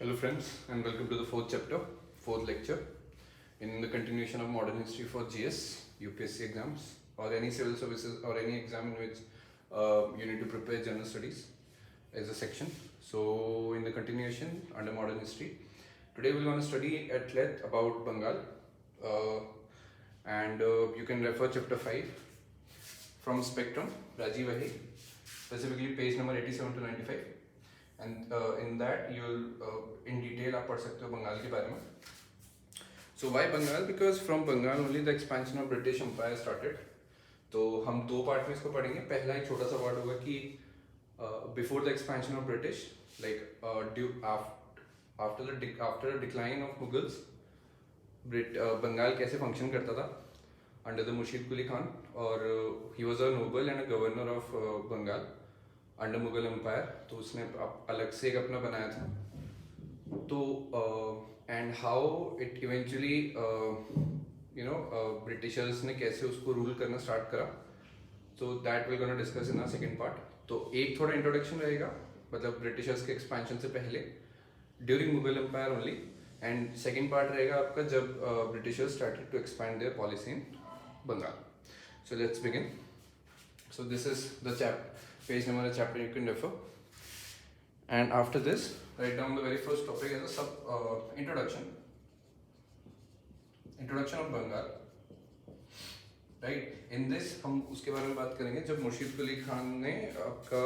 Hello friends and welcome to the fourth chapter, fourth lecture in the continuation of modern history for GS, UPSC exams or any civil services or any exam in which you need to prepare general studies as a section. So in the continuation under modern history, today we're going to study at length about Bengal and you can refer chapter 5 from Spectrum, Rajiv Ahi, specifically page number 87 to 95. And in that you'll in detail आप पढ़ सकते हो बंगाल के बारे में. So why Bengal? Because from Bengal only the expansion of British Empire started. तो हम दो पार्ट में इसको पढ़ेंगे. पहला एक छोटा सा पार्ट होगा कि before the expansion of British, like after the decline of Mughals, Bengal कैसे फंक्शन करता था under the Murshid Quli Khan, और he was a noble and a governor of Bengal under Mughal empire. तो उसने अलग से एक अपना बनाया था. तो and how it eventually britishers ने कैसे उसको रूल करना स्टार्ट करा. So that will gonna discuss in our second part. तो एक थोड़ा इंट्रोडक्शन रहेगा, मतलब ब्रिटिशर्स के एक्सपेंशन से पहले during Mughal empire only. And second part रहेगा आपका जब britishers started to expand their policy in Bengal. So let's begin. So this is the page number of chapter you can refer. And after this, write down the very first topic as a introduction of Bengal. Right? In this हम उसके बारे में बात करेंगे जब मुर्शिद कुली खान ने आपका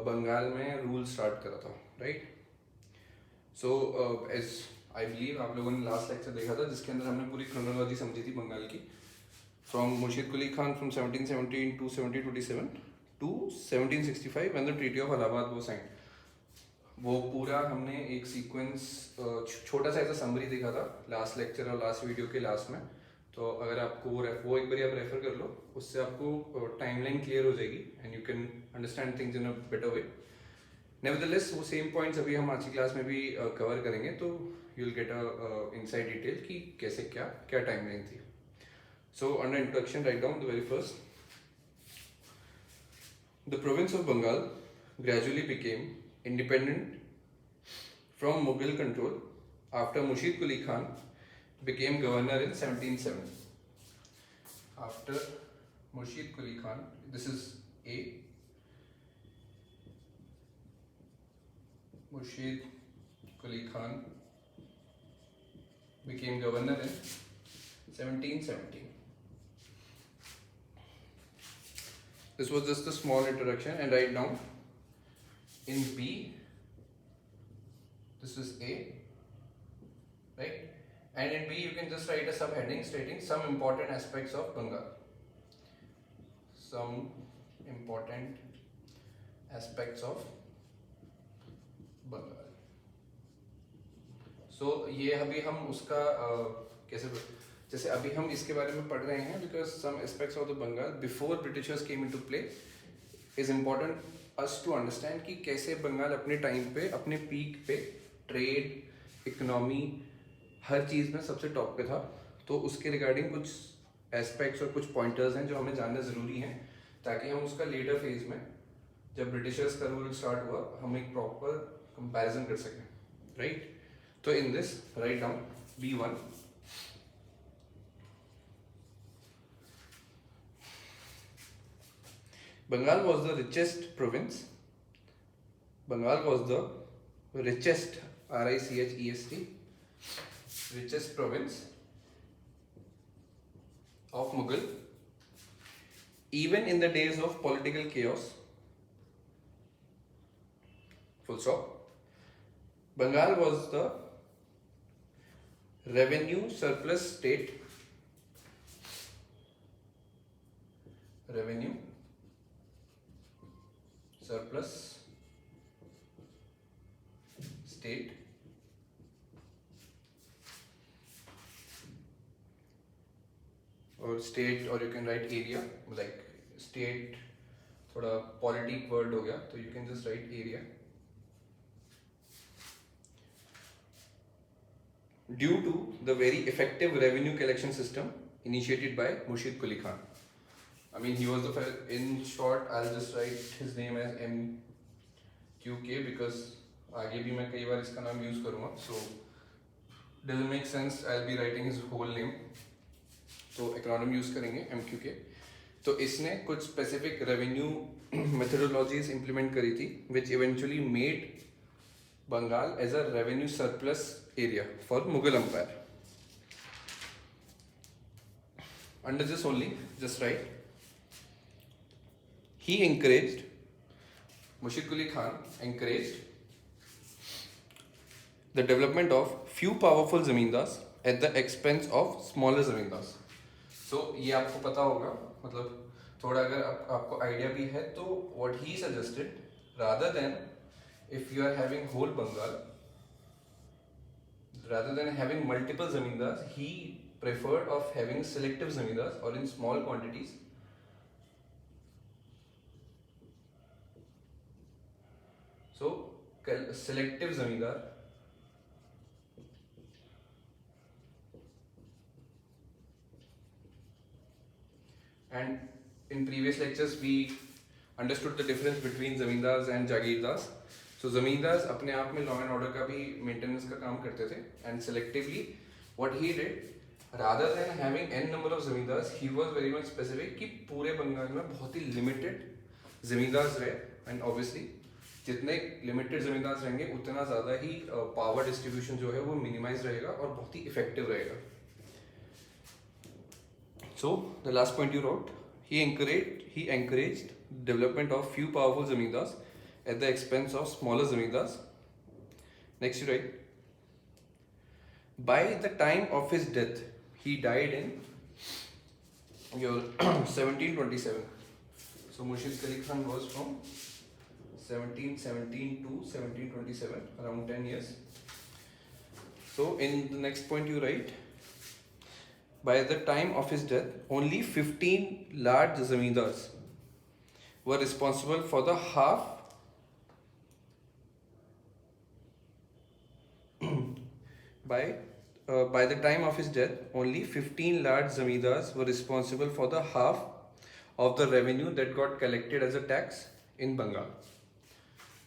बंगाल में रूल स्टार्ट करा था. Right? So as I believe आप लोगों ने लास्ट लेक्चर देखा था जिसके अंदर हमने पूरी क्रोनोलॉजी समझी थी बंगाल की. From Murshid Quli Khan from 1717 to 1727 to 1765 when the Treaty of Allahabad was signed. वो पूरा हमने एक सीक्वेंस छोटा सा ऐसा समरी देखा था लास्ट लेक्चर और लास्ट वीडियो के लास्ट में. तो अगर आपको वो एक बार आप रेफर कर लो, उससे आपको टाइमलाइन क्लियर हो जाएगी and you can understand things in a better way. Nevertheless वो सेम पॉइंट्स अभी हम आज की क्लास में भी कवर करेंगे, तो you will get a inside detail कि कैसे क्या टाइमलाइन थी. So under introduction, write down the very first. The province of Bengal gradually became independent from Mughal control after Murshid Quli Khan became governor in 1770. After Murshid Quli Khan, this is A. Murshid Quli Khan became governor in 1770. This was just a small introduction, and write down in B, this is A, right? And in B you can just write a subheading stating some important aspects of Bengal. Some important aspects of Bengal. So ये अभी हम उसका कैसे, जैसे अभी हम इसके बारे में पढ़ रहे हैं because some aspects of the Bengal before britishers came into play is important us to understand कि कैसे बंगाल अपने टाइम पे अपने पीक पे ट्रेड, इकोनॉमी, हर चीज़ में सबसे टॉप पे था. तो उसके रिगार्डिंग कुछ एस्पेक्ट्स और कुछ पॉइंटर्स हैं जो हमें जानना ज़रूरी हैं ताकि हम उसका लेटर फेज में जब ब्रिटिशर्स का रूल स्टार्ट हुआ हम एक प्रॉपर कंपैरिजन कर सकें. राइट? तो in this write down B1. Bengal was the richest province. Bengal was the richest, R-I-C-H-E-S-T, richest province of Mughal, even in the days of political chaos. Full stop. Bengal was the revenue surplus state. Revenue surplus state or state, or you can write area, like state थोड़ा politic word हो गया तो you can just write area. Due to the very effective revenue collection system initiated by Murshid Quli Khan. I mean, he was the first. In short, I'll just write his name as MQK because आगे भी मैं कई बार इसका नाम use करूँगा, so doesn't make sense I will be writing his whole name, तो acronym use करेंगे MQK। तो इसने कुछ स्पेसिफिक रेवेन्यू मेथडोलॉजीज इंप्लीमेंट करी थी which eventually made Bengal as a revenue surplus area for Mughal empire. Under this only, just right, he encouraged, Mushid Quli Khan encouraged the development of few powerful zamindars at the expense of smaller zamindars. So ये आपको पता होगा, मतलब थोड़ा अगर आपको idea भी है, तो what he suggested, rather than if you are having whole Bengal, rather than having multiple zamindars, he preferred of having selective zamindars or in small quantities. So selective zamindar and in previous lectures we understood the difference between zamindars and jagirdars. So zamindars अपने आप में law and order का भी maintenance का काम करते थे, and selectively what he did, rather than having n number of zamindars, he was very much specific कि पूरे बंगाल में बहुत ही limited zamindars रहे, and obviously जितने लिमिटेड जमींदार रहेंगे उतना ज़्यादा ही पावर डिस्ट्रीब्यूशन जो है वो मिनिमाइज रहेगा और बहुत ही इफेक्टिव रहेगा। So the last point you wrote, he encouraged development of few powerful zamindars at the expense of smaller zamindars. Next you write, by the time of his death, he died in your 1727. So Murshid Quli Khan was from 1717 to 1727, around 10 years. So in the next point you write, by the time of his death, only 15 large zamindars were responsible for the half by the time of his death, only 15 large zamindars were responsible for the half of the revenue that got collected as a tax in Bengal.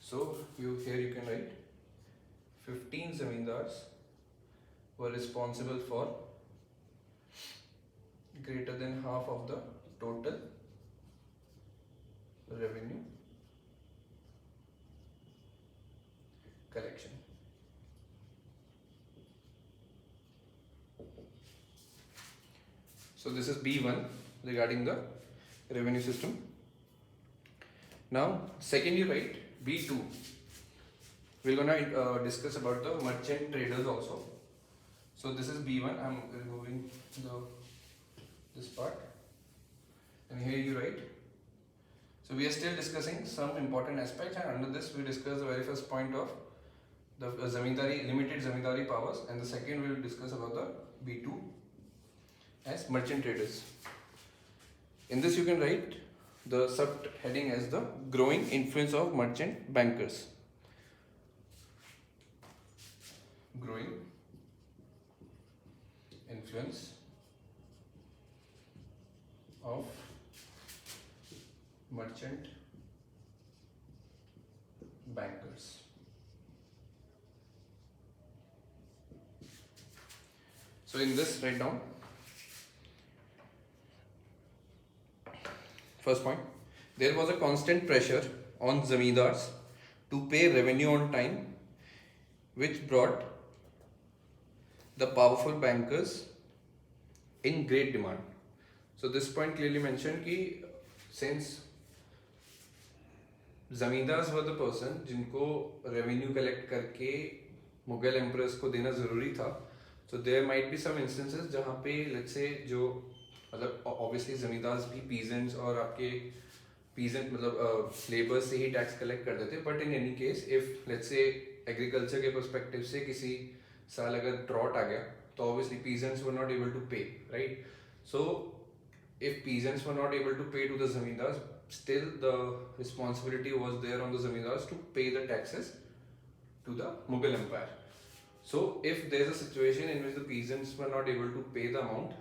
So here you can write 15 zamindars were responsible for greater than half of the total revenue collection. So this is B1 regarding the revenue system. Now second you write B2. We're gonna discuss about the merchant traders also. So this is B1. I'm removing this part, and here you write. So we are still discussing some important aspects, and under this we discuss the very first point of the limited zamindari powers, and the second we will discuss about the B2 as merchant traders. In this you can write the subheading as the growing influence of merchant bankers. Growing influence of merchant bankers. So in this, write down first point. There was a constant pressure on zamindars to pay revenue on time, which brought the powerful bankers in great demand. So this point clearly mentioned कि since zamindars were the person जिनको revenue collect करके Mughal emperors को देना ज़रूरी था, so there might be some instances जहाँ पे let's say जो मतलब obviously zamindars भी peasants और आपके peasant मतलब labour से ही tax collect करते थे, but in any case if let's say agriculture के perspective से किसी साल अगर drought आ गया तो obviously peasants were not able to pay, right? So if peasants were not able to pay to the zamindars, still the responsibility was there on the zamindars to pay the taxes to the Mughal Empire. So if there is a situation in which the peasants were not able to pay the amount,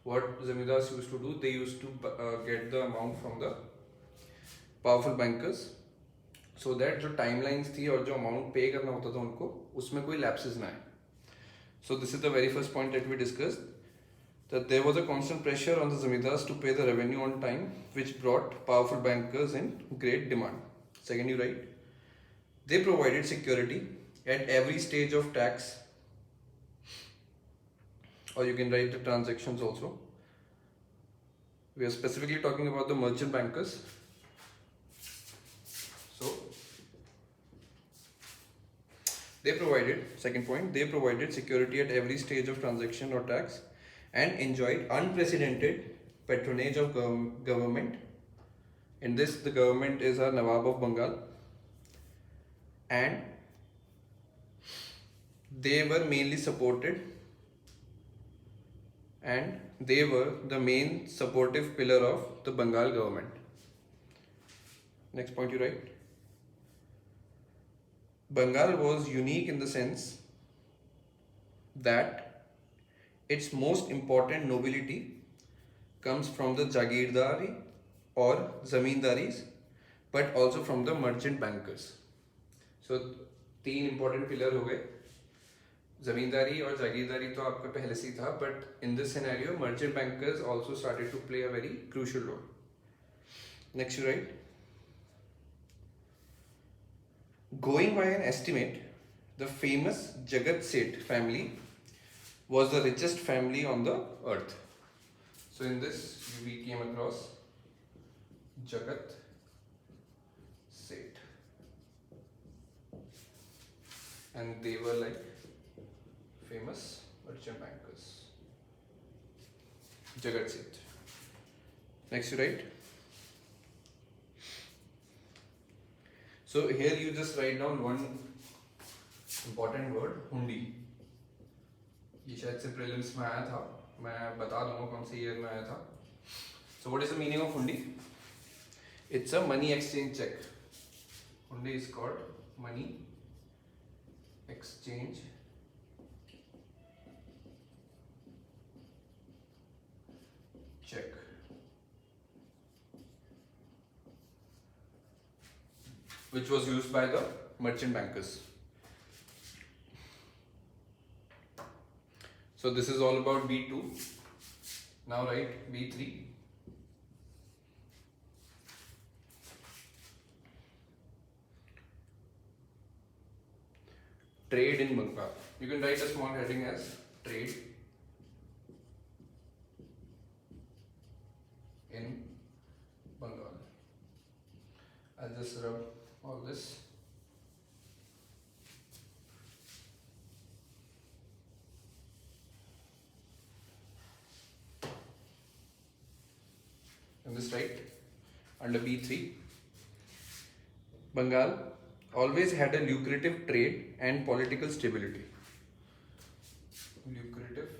what zamindars used to do, they used to get the amount from the powerful bankers. so that जो timelines थी और जो amount pay करना होता था उनको उसमें कोई lapses ना आए. So this is the very first point that we discussed, that there was a constant pressure on the zamindars to pay the revenue on time, which brought powerful bankers in great demand. Second, you write, they provided security at every stage of tax, or you can write the transactions also. We are specifically talking about the merchant bankers. So they provided, second point, they provided security at every stage of transaction or tax and enjoyed unprecedented patronage of government. In this, the government is our Nawab of Bengal, and they were mainly supported, and they were the main supportive pillar of the Bengal government. Next point you write. Bengal was unique in the sense that its most important nobility comes from the Jagirdari or Zamindaris, but also from the merchant bankers. So तीन important pillar हो गए. जमींदारी और जागीरदारी तो आपका पहले से ही था, but in this scenario merchant bankers also started to play a very crucial role. Next you write, going by an estimate, the famous Jagat Seth family was the richest family on the earth. So in this we came across Jagat Seth, and they were like famous merchant bankers. Jagat Seth. Next you write. So here you just write down one important word, hundi. ये शायद से prelims में आया था, मैं बता दूंगा कौन से year में आया था. So what is the meaning of hundi? It's a money exchange check. Hundi is called money exchange check. Which was used by the merchant bankers. So this is all about B2. Now write B3. Trade in Bengal. You can write a small heading as trade in Bengal. I'll just rub all this. And this right under B3. Bengal always had a lucrative trade and political stability. Lucrative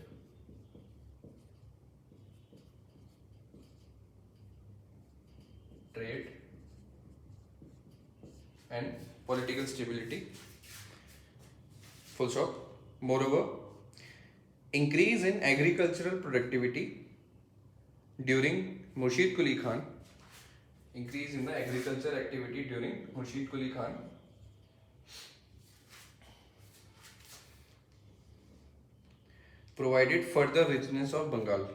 trade and political stability. Full stop. Moreover, increase in agricultural productivity during Murshid Quli Khan. Increase in the agriculture activity during Murshid Quli Khan provided further richness of Bengal.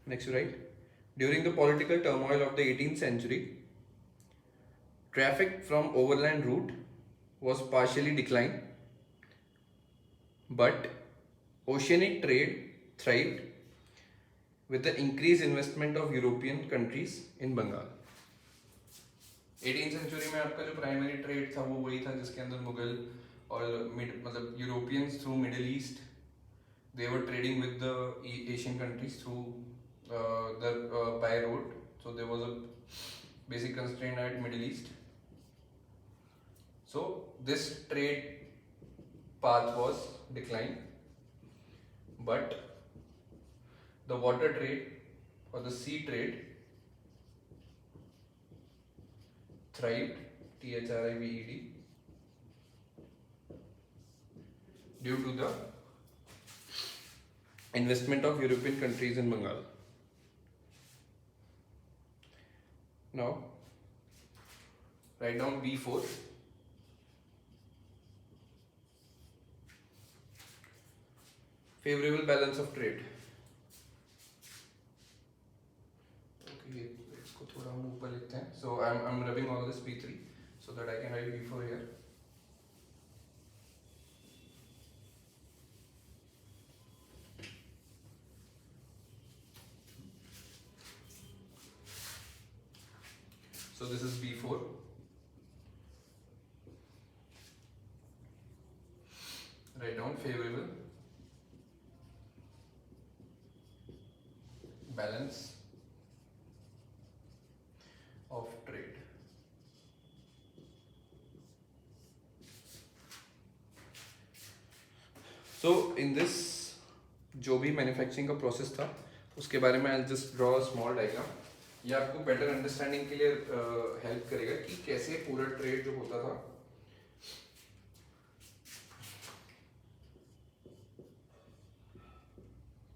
Next, right? During the political turmoil of the 18th century, traffic from overland route was partially declined, but oceanic trade thrived with the increased investment of European countries in Bengal. 18th century में आपका जो primary trade था वो वही था जिसके अंदर मुगल और मतलब Europeans through middle east they were trading with the Asian countries through by road. So there was a basic constraint at Middle East. So this trade path was declined, but the water trade or the sea trade thrived, thrived, due to the investment of European countries in Bengal. Now write down B4. Favorable balance of trade. Okay, इसको थोड़ा हम ऊपर लिखते हैं. So I'm rubbing all this B3 so that I can write B4 here. So this is B4. Write down favorable balance of trade. So in this जो भी manufacturing का process था उसके बारे में I just draw a small diagram. ये आपको better understanding के लिए हेल्प करेगा कि कैसे पूरा ट्रेड जो होता था.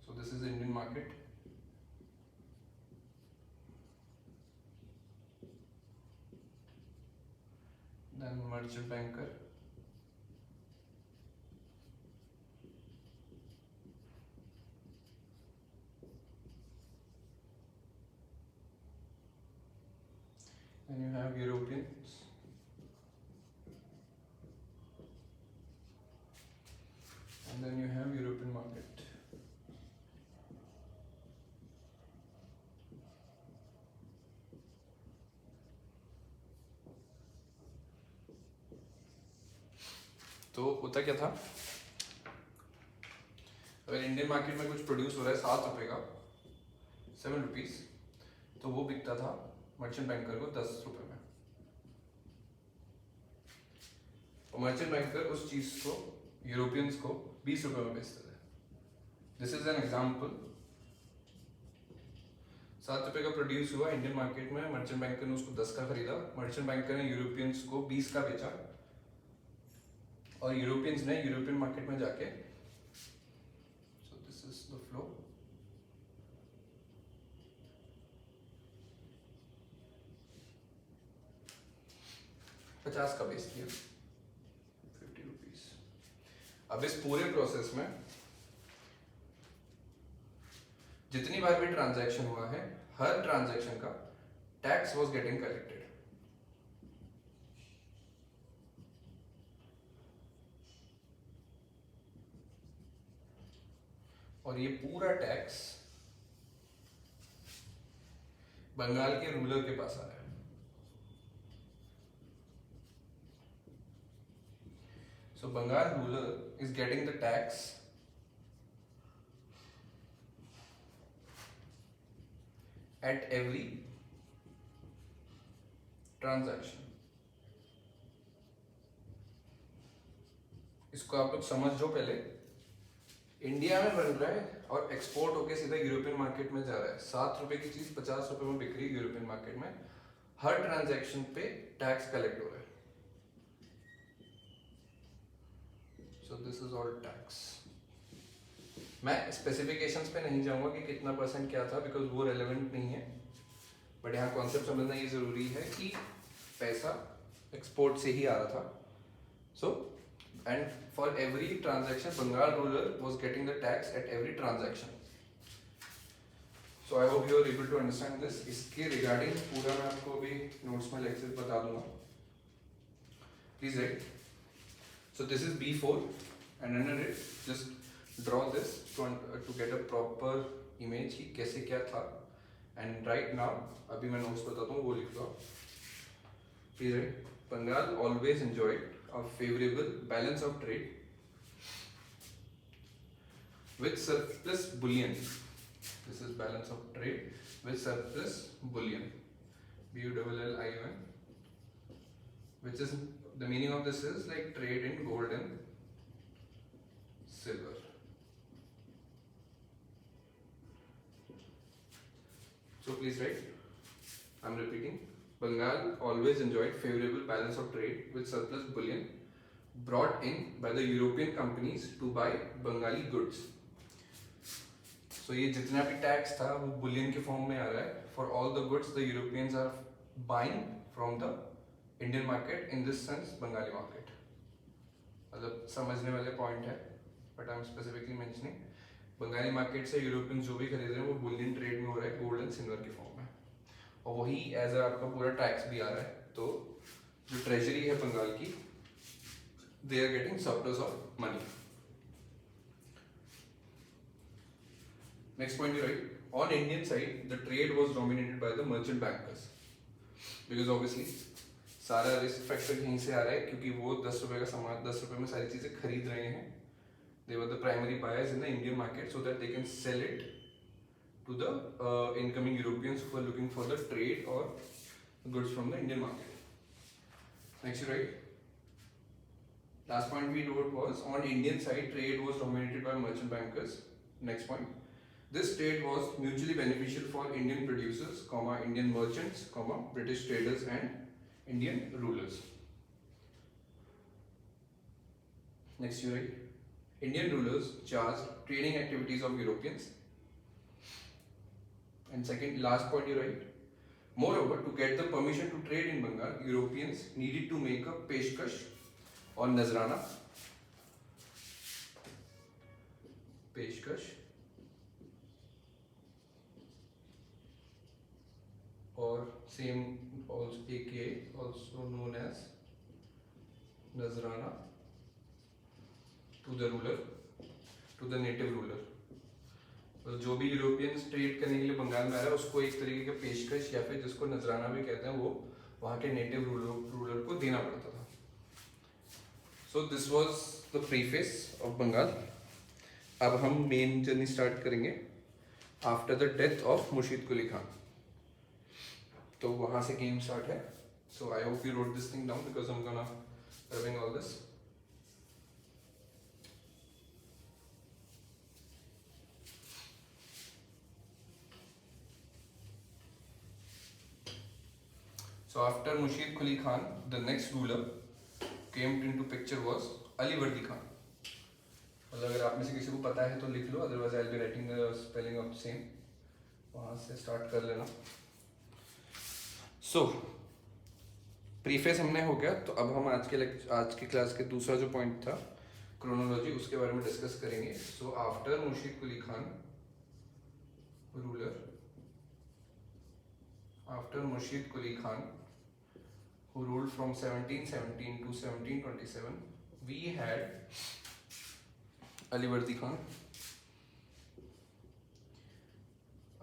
So this is the Indian market. Then merchant banker. Then you have Europeans. And then you have European market. तो होता क्या था, अगर इंडियन मार्केट में कुछ प्रोड्यूस हो रहा है 7 रुपए का, 7 रुपीज, तो वो बिकता था मर्चेंट बैंकर को 10 रुपए में. और मर्चेंट बैंकर उस चीज को यूरोपियंस को 20 रुपए में बेचते थे. This is an example. 7 रुपए का प्रोड्यूस हुआ इंडियन मार्केट में, मर्चेंट बैंकर ने उसको 10 का खरीदा, मर्चेंट बैंकर ने यूरोपियंस को 20 का बेचा, और यूरोपियंस ने यूरोपियन मार्केट में जाके, so this is the flow, $50 का बेच दिया, 50 रुपीज. अब इस पूरे प्रोसेस में जितनी बार भी ट्रांजैक्शन हुआ है, हर ट्रांजैक्शन का टैक्स वाज गेटिंग कलेक्टेड. और ये पूरा टैक्स बंगाल के रूलर के पास आ रहा है. So Bengal ruler is getting the tax at every transaction. इसको आप लोग समझ जो, पहले इंडिया में बन रहा है और एक्सपोर्ट होके सीधा यूरोपियन मार्केट में जा रहा है. 7 रुपए की चीज 50 रुपए में बिक रही है यूरोपियन मार्केट में. हर ट्रांजैक्शन पे टैक्स कलेक्ट हो रहा है. So this is all tax. मैं स्पेसिफिकेशंस पे नहीं जाऊंगा कि कितना परसेंट क्या था, बिकॉज वो रेलेवेंट नहीं है. बट यहाँ कॉन्सेप्ट समझना ये जरूरी है कि पैसा एक्सपोर्ट से ही आ रहा था. So and for every transaction Bengal ruler was getting the tax at every transaction. So I hope you are able to understand this. इसके रिगार्डिंग पूरा मैं आपको अभी नोट्स में लेक्चर बता दूंगा. Please write. So this is B4, and under it just draw this to get a proper image कि कैसे क्या था. And right now अभी मैं notes बताता हूँ, वो लिख लो. Please write. Bengal always enjoyed a favorable balance of trade with surplus bullion. This is balance of trade with surplus bullion. BULLION, which is the meaning of this is like trade in gold and silver. So please write. I'm repeating. Bengal always enjoyed favorable balance of trade with surplus bullion brought in by the European companies to buy Bengali goods. So ये जितना भी tax था वो Boolean के form में आ रहा है. For all the goods the Europeans are buying from the Indian market, in this sense Bengali market. मतलब समझने वाले पॉइंट है, but I am specifically mentioning Bengali market से यूरोपियन जो भी खरीद रहे हैं वो बुलियन ट्रेड में हो रहा है गोल्ड एंड सिल्वर की फॉर्म में, और वही एज आपका पूरा टैक्स भी आ रहा है. तो जो ट्रेजरी है बंगाल की, they are getting surplus of money. Next point you write, on Indian side the trade was dominated by the merchant bankers, because obviously सारा रिस्क फैक्टर यहीं से आ रहा है, क्योंकि वो 10 रुपए का सामान 10 रुपए में सारी चीजें खरीद रहे हैं. They were the primary buyers in the Indian market so that they can sell it to the incoming Europeans who are looking for the trade or goods from the Indian market. Next you write, last point we wrote was, on Indian side trade was dominated by merchant bankers. Next point, this trade was mutually beneficial for Indian producers, Indian merchants, British traders and Indian rulers. Next you write, Indian rulers charged trading activities of Europeans. And second, last point you write, moreover, to get the permission to trade in Bengal, Europeans needed to make a peshkash or nazrana. Peshkash or same also aka also known as nazrana to the ruler, to the native ruler. तो जो भी Europeans trade करने के लिए बंगाल में आ रहा है उसको एक तरीके का पेशकश या फिर जिसको नजराना भी कहते हैं वो वहाँ के नेटिव रूलर को देना पड़ता था. So this was the preface of Bengal. अब हम मेन जर्नी स्टार्ट करेंगे after the death of Murshid Quli Khan. तो वहाँ से गेम स्टार्ट है. So I hope you wrote this thing down because I am gonna reviewing all this. So after Mushid Quli Khan, the next ruler came into picture was Alivardi Khan. मतलब अगर आप में से किसी को पता है तो लिख लो, otherwise I'll be writing the spelling of the same. वहाँ से start कर लेना. So प्रीफेस हमने हो गया, तो अब हम आज के क्लास के दूसरा जो पॉइंट था क्रोनोलॉजी, उसके बारे में डिस्कस करेंगे. So after Murshid Quli Khan ruler, after Mushid Quli Khan, who ruled from 1717 to 1727, we had Alivardi Khan.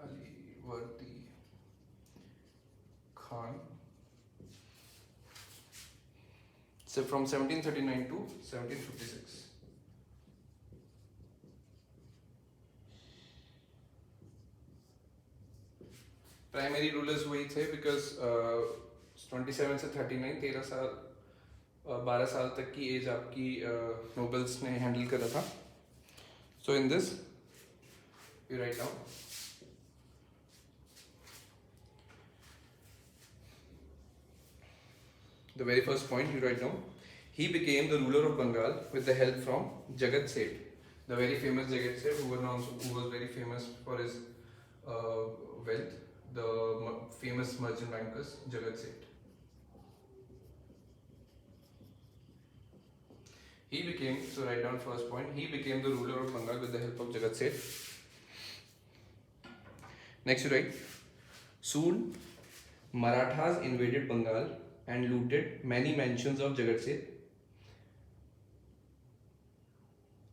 Alivardi Khan. So from 1739 to 1756. Primary rulers वही थे बिकॉज 27 से 39 13 साल 12 साल तक की एज आपकी नोबल्स ने हैंडल करा था. So in this you write down the very first point. You write down, he became the ruler of Bengal with the help from Jagat Seth, the very famous Jagat Seth, who was very famous for his wealth. The famous merchant bankers Jagat Seth. He became, so write down first point, he became the ruler of Bengal with the help of Jagat Seth. Next you write, soon Marathas invaded Bengal and looted many mansions of Jagat Seth.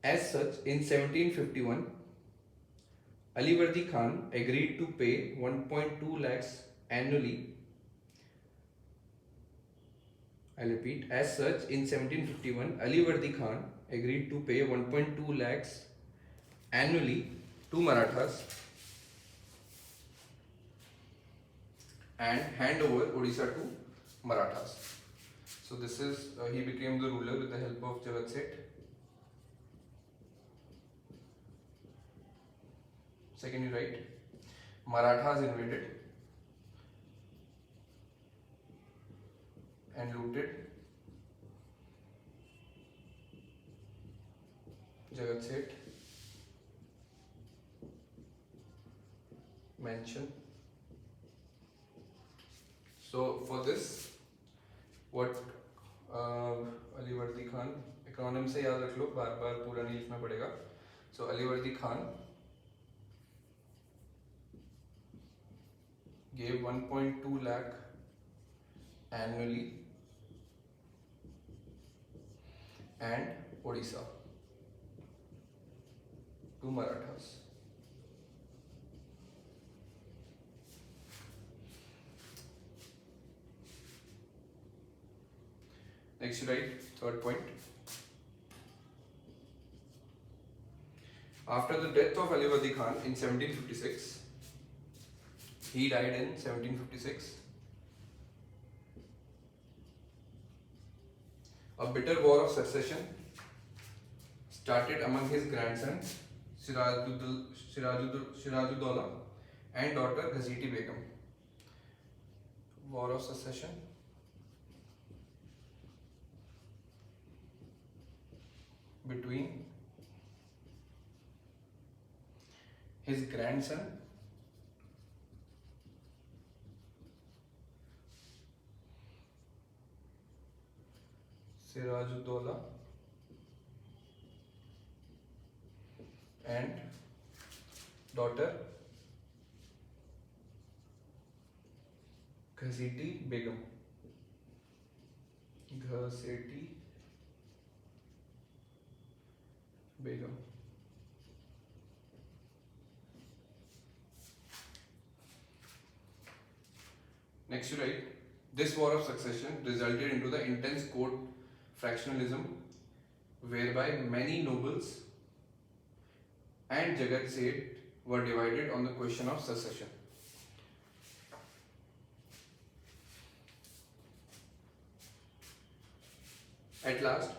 As such, in 1751 Alivardi Khan agreed to pay 1.2 lakhs annually. I repeat, as such, in 1751, Alivardi Khan agreed to pay 1.2 lakhs annually to Marathas and hand over Odisha to Marathas. So this is, he became the ruler with the help of Jagat Seth. Second you write, Marathas invaded and looted Jagat Seth mansion. So for this, what Alivardi Khan, acronym से याद रख लो, बार बार पूरा नहीं लिखना पड़ेगा. So Alivardi Khan gave 1.2 lakh annually and Odisha to Marathas. Next, right, third point. After the death of Alivardi Khan in 1756, he died in 1756. A bitter war of succession started among his grandson Sirajuddaulah and daughter Ghaziti Begum. War of succession between his grandson Sirajuddaulah and daughter Ghaziti Begum. Ghaziti Begum. Next, you write, this war of succession resulted into the intense court fractionalism whereby many nobles and Jagat Seth were divided on the question of succession. At last,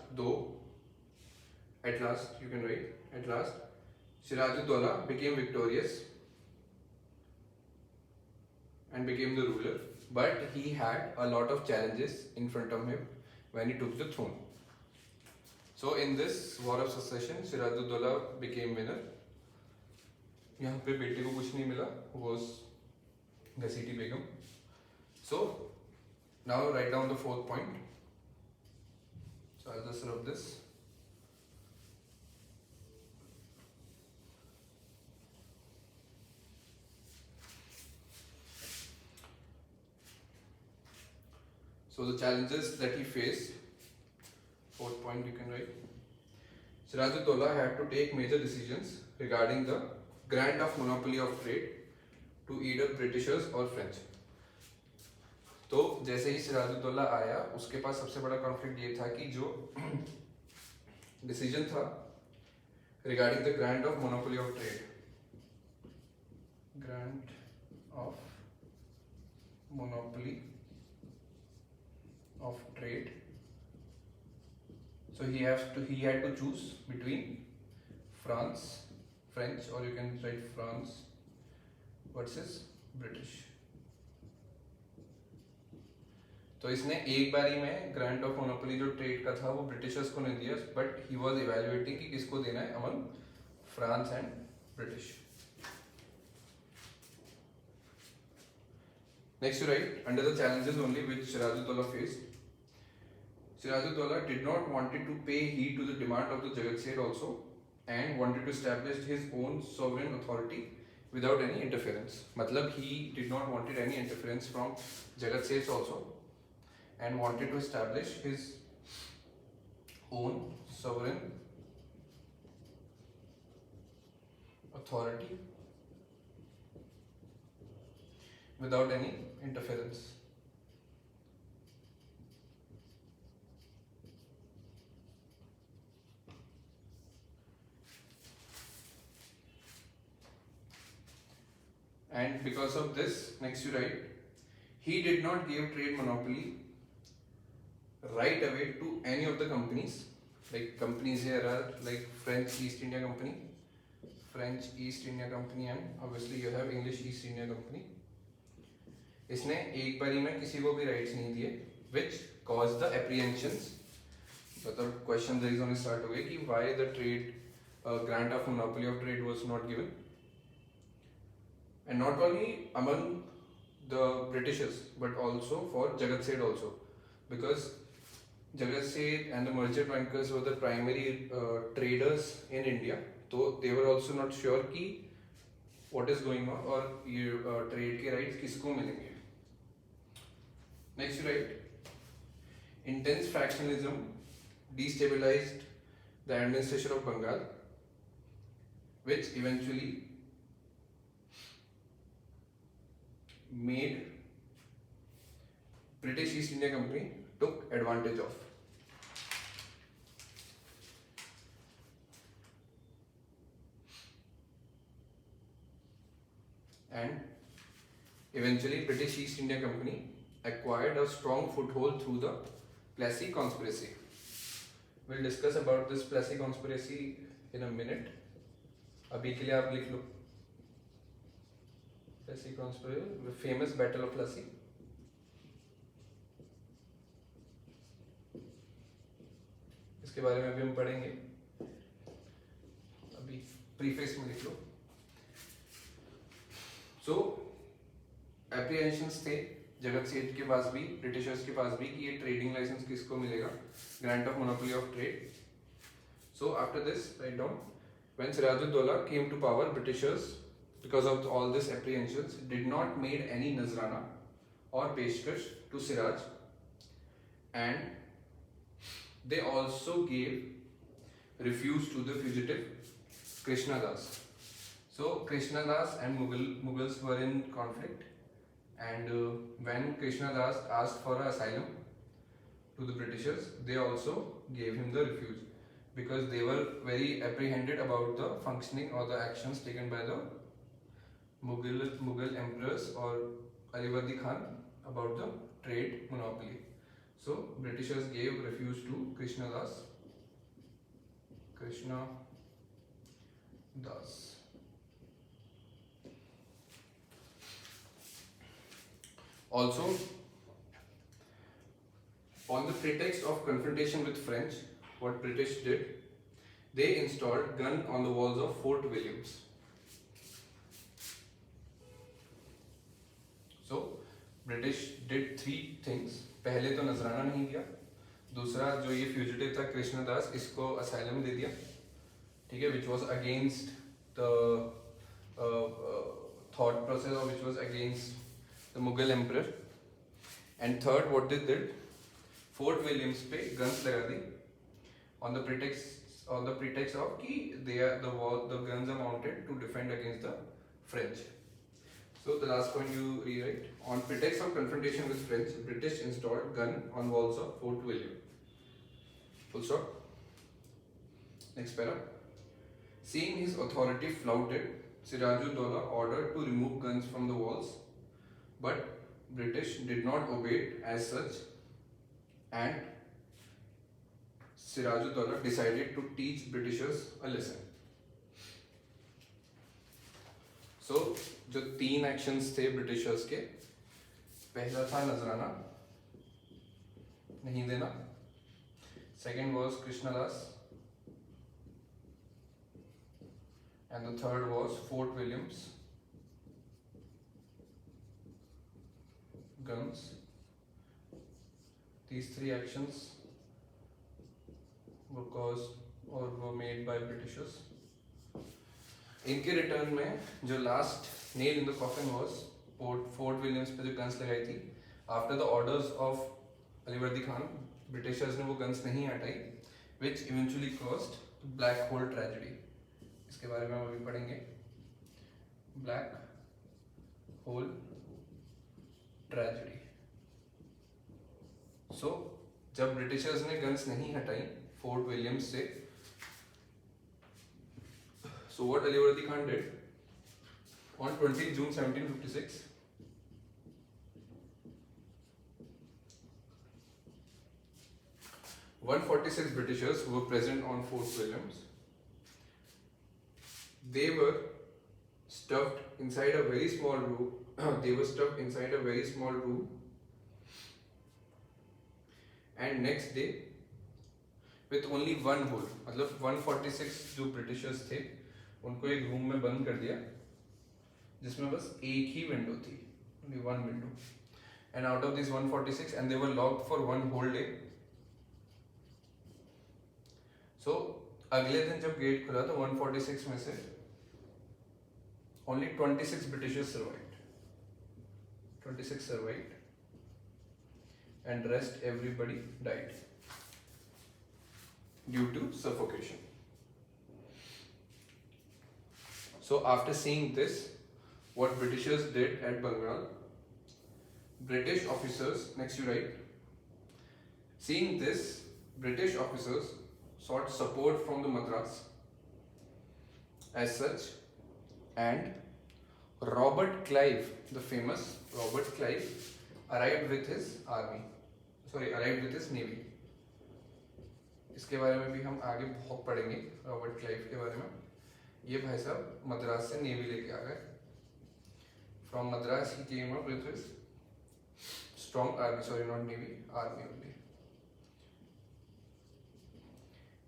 you can write, at last, Sirajuddaulah became victorious and became the ruler, but he had a lot of challenges in front of him when he took the throne. So in this war of succession, Sirajuddaulah became winner. यहाँ पे बेटे को कुछ नहीं मिला, was Ghaziti Begum. So now write down the fourth point. So I'll just rub this. So the challenges that he faced, fourth point you can write. Sirajuddaulah had to take major decisions regarding the grant of monopoly of trade to either Britishers or French. तो जैसे ही सिराजुद्दौला आया, उसके पास सबसे बड़ा conflict ये था कि जो डिसीजन था regarding the grant of monopoly of trade, grant of monopoly of trade. So he had to choose between French, or you can write France versus British. तो इसने एक बारी में ग्रांट ऑफ मोनोपोली जो ट्रेड का था वो ब्रिटिशर्स को नहीं दिया, बट ही वाज इवैल्यूएटिंग कि किसको देना है among France and British. Next, you write, under the challenges only which Sirajuddaulah faced, Sirajuddaulah did not wanted to pay heed to the demand of the Jagat Seth also, and wanted to establish his own sovereign authority without any interference. मतलब he did not wanted any interference from Jagat Seth also, and wanted to establish his own sovereign authority without any interference. And because of this, next you write, he did not give trade monopoly right away to any of the companies. Like companies here are like French East India Company, and obviously you have English East India Company. इसने एक बारी में किसी को भी rights नहीं दिए, which caused the apprehensions. मतलब क्वेश्चन रेज होने स्टार्ट हो गए कि why the trade grant of monopoly of trade was not given. And not only among the Britishers but also for Jagat Seth also, because Jagat Seth and the merchant bankers were the primary traders in India. So they were also not sure कि what is going on और ये trade के rights किसको मिलेंगे. Next you write, intense factionalism destabilized the administration of Bengal, which eventually made British East India Company took advantage of. And eventually British East India Company acquired a strong foothold through the Plassey Conspiracy. We'll discuss about this Plassey Conspiracy in a minute. अभी के लिए आप लिख लो Plassey Conspiracy, the famous Battle of Plassey. इसके बारे में भी हम पढ़ेंगे. अभी प्रीफेस में लिख लो. So apprehensions थे जगत सेठ के पास भी, ब्रिटिशर्स के पास भी कि ये ट्रेडिंग लाइसेंस किसको मिलेगा, grant of monopoly of trade. So after this, write down, when Sirajuddaula came to power, Britishers, because of all this apprehensions, did not made any nazrana or peshkash to Siraj, and they also gave refuge to the fugitive Krishna Das. So Krishna Das and Mughals were in conflict, and when Krishna Das asked for asylum to the Britishers, they also gave him the refuge, because they were very apprehended about the functioning or the actions taken by the Mughal emperors or Alivardi Khan about the trade monopoly. So Britishers gave refuge to Krishna Das. Also, on the pretext of confrontation with French, what British did, they installed gun on the walls of Fort Williams. So British did three things. पहले तो नजराना नहीं दिया, दूसरा जो ये fugitive था कृष्ण दास, इसको असाइलम दे दिया, ठीक है, which was against the thought process or which was against the Mughal emperor. And third, what they did, Fort Williams पे guns लगा दी on the pretext of कि the guns are mounted to defend against the French. So the last point you rewrite, on pretext of confrontation with French, British installed gun on walls of Fort William. Full stop. Next para. Seeing his authority flouted, Sirajuddaula ordered to remove guns from the walls, but British did not obey it as such, and Sirajuddaula decided to teach Britishers a lesson. So जो तीन actions थे Britishers के, पहला था नजराना नहीं देना, second was Krishnadas, and the third was Fort Williams, guns. These three actions were caused or were made by Britishers. इनके रिटर्न में जो last nail in the coffin was fort Williams पे जो गन्स लगाई थी, after the orders of Alivardi Khan, Britishers ने वो guns नहीं हटाई, which eventually caused black hole tragedy. इसके बारे में हम अभी पढ़ेंगे. Black hole tragedy. सो जब ब्रिटिशर्स ने गन्स नहीं हटाई फोर्ट विलियम्स से, so what Alivardi Khan did, on 20 June 1756, (146) Britishers who were present on Fort Williams, they were stuffed inside a very small room. They were stuffed inside a very small room, and next day with only one hole. मतलब 146 जो Britishers थे उनको एक room में बंद कर दिया जिसमें बस एक ही विंडो थी. only one window, and out of these 146, and they were locked for one whole day. So अगले दिन जब गेट खुला तो 146 में से only 26 Britishers survived. 26 survived, and rest everybody died due to suffocation. So after seeing this, what Britishers did at Bengal, British officers, next you write, seeing this, British officers sought support from the Madras as such, and Robert Clive, the famous Robert Clive, arrived with his navy. इसके बारे में भी हम आगे बहुत पढ़ेंगे, Robert Clive के बारे में. ये भाई साहब मद्रास से नेवी लेके आ गए. From Madras he came up with his strong army, sorry not navy, army only.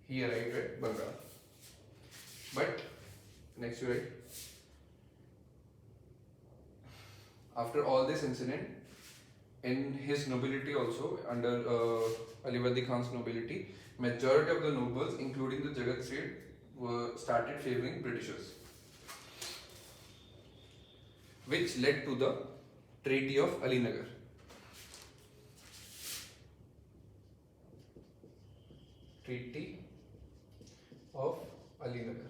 He arrived at Bengal. But next you write, after all this incident, in his nobility also, under Alivardi Khan's nobility, majority of the nobles, including the Jagat Seth, started favoring Britishers, which led to the Treaty of Alinagar. Treaty of Alinagar.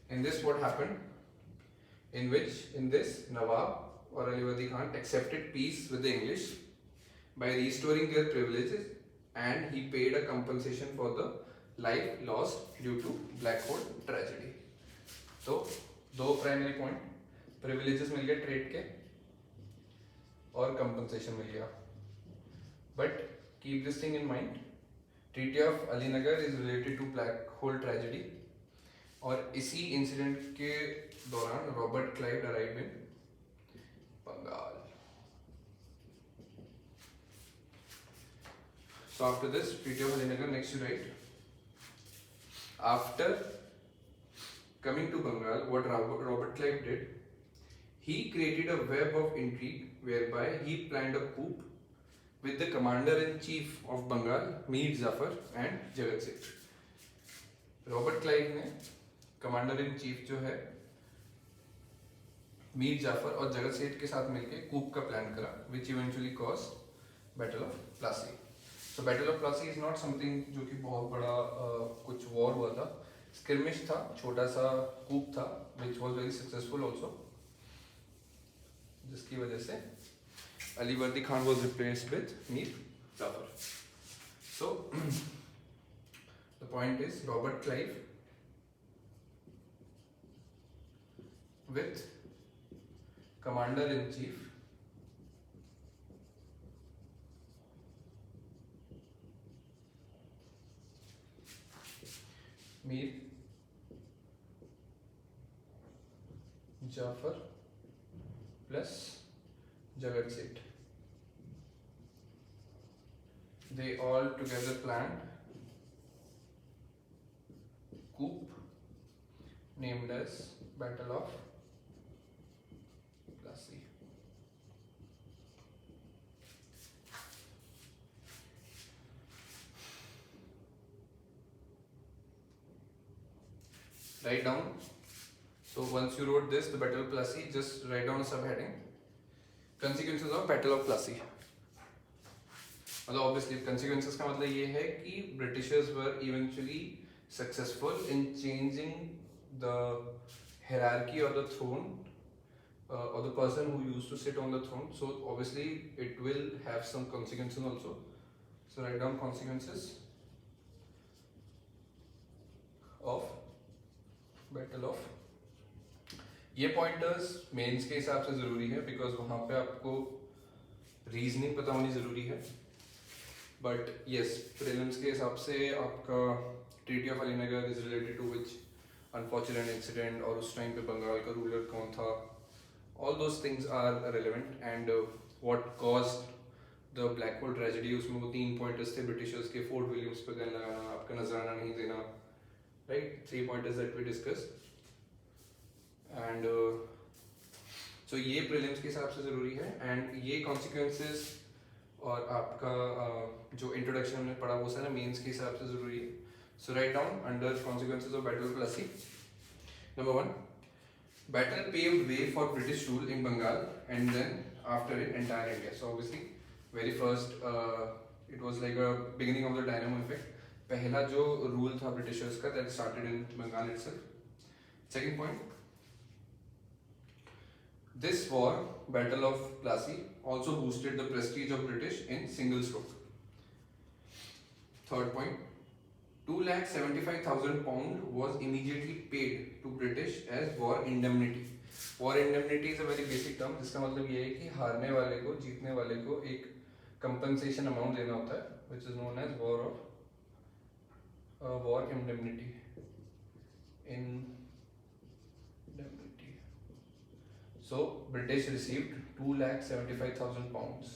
In this, what happened? In this, Nawab or Alivardi Khan accepted peace with the English by restoring their privileges, and he paid a compensation for the life lost due to Black Hole tragedy. So, दो primary point, privileges मिल गए trade के और compensation मिल गया. But keep this thing in mind, Treaty of Alinagar is related to Black Hole tragedy, और इसी incident के दौरान Robert Clive arrive in Bengal. So after this Treaty of Alinagar, next you write, after coming to Bengal, what Robert Clive did, he created a web of intrigue whereby he planned a coup with the commander-in-chief of Bengal, Mir Jafar and Jagat Seth. Robert Clive ने commander in chief जो है मीर जाफर और जगत सेठ के साथ मिलकर कूप का प्लान करा, which eventually caused battle of Plassey. So battle of Plassey is not something जो कि बहुत बड़ा कुछ वॉर हुआ था, स्क्रिमिश था, छोटा सा कूप था, which was very successful also, जिसकी वजह से Alivardi Khan was replaced with Mir Jafar. So the point is Robert Clive with commander-in-chief Mir Jafar plus Jagat Seth. They all together planned coup named as Battle of Plassey. Write down. So once you wrote this, the Battle of Plassey, just write down a subheading. Consequences of Battle of Plassey. मतलब obviously consequences का मतलब ये है कि Britishers were eventually successful in changing the hierarchy of the throne or the person who used to sit on the throne. So obviously it will have some consequences also. So write down consequences of Battle of. ये pointers mains के हिसाब से ज़रूरी है because वहाँ पे आपको reasoning पता होनी ज़रूरी है. बट यस, प्रीलिम्स के हिसाब से आपका treaty of Alinagar is related to which unfortunate incident, और उस टाइम पे बंगाल का रूलर कौन था, all those things are relevant. And what caused the black hole tragedy, उसमें वो 3 पॉइंटर्स थे ब्रिटिशर्स के, फोर्ट विलियम्स पे गन लगाना, आपका नजराना नहीं देना, right. 3 pointers that we discuss. And so ये प्रीलिम्स के हिसाब से ज़रूरी है, एंड ये कॉन्सिक्वेंसेस और आपका जो इंट्रोडक्शन में पढ़ा वो सारा मेंस के हिसाब से ज़रूरी है. So write down under consequences of battle of Plassey. Number 1, battle paved way for British rule in Bengal and then after it entire India. So obviously very first it was like a beginning of the dynamo effect. पहला जो rule था Britishers का that started in Bengal itself. Second point, this war, Battle of Plassey, also boosted the prestige of British in single stroke. Third point, 2,75,000 pound was immediately paid to British as war indemnity. War indemnity is a very basic term, जिसका मतलब ये है कि हारने वाले को जीतने वाले को एक compensation amount देना होता है, which is known as war indemnity. So British received 2,75,000 pounds.